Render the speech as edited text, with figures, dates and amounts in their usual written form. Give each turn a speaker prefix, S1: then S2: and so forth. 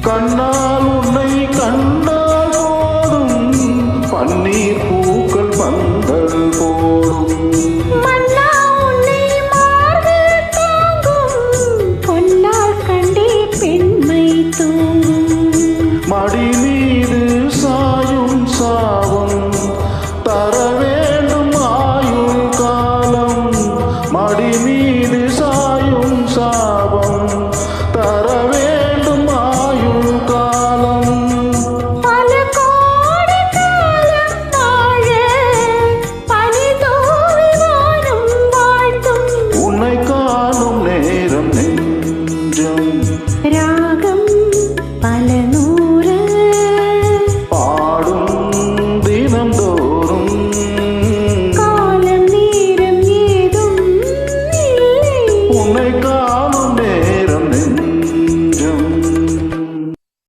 S1: கண்ணால் உன்னை கண்டால் போதும் பன்னீர் பூக்கள் பந்தல் போடும்
S2: மன்னா உன்னை மார்பில் தாங்கும் பொன்னால் கண்டே பெண்மை தூங்கும்
S1: மடி மீது சாயும் சாபம் தர வேண்டும் ஆயுள் காலம் மடி மீது சாயும் சாபம் தர வேண்டும் ஆயுள் காலம்
S2: பல கோடி காலம் வாழ பனி தூவி வானம் வாழ்த்தும்
S1: உன்னை காணும் நேரம் நெஞ்சம்
S2: ராகம் பல நூறு
S1: பாடும் தினந்தோறும்
S2: காலம் நேரம் ஏதும் இல்லை
S1: உன்னை காணும்